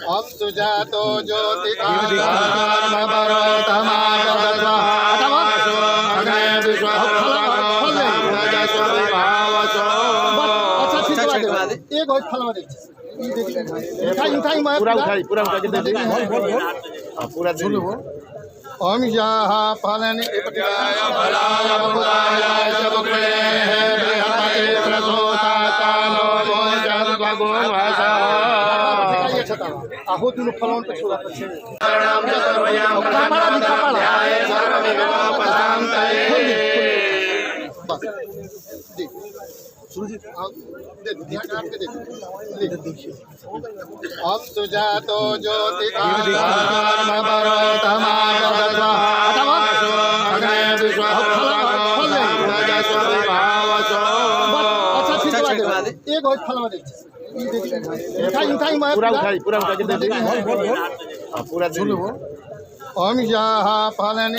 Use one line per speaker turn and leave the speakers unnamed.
हम सुजातो ज्योति एक और फल पूरा ओम याह फलन आहो तुम फलों पे छोड़ा हम सुजातो ज्योति एक और फल पूरा ओम याह फलन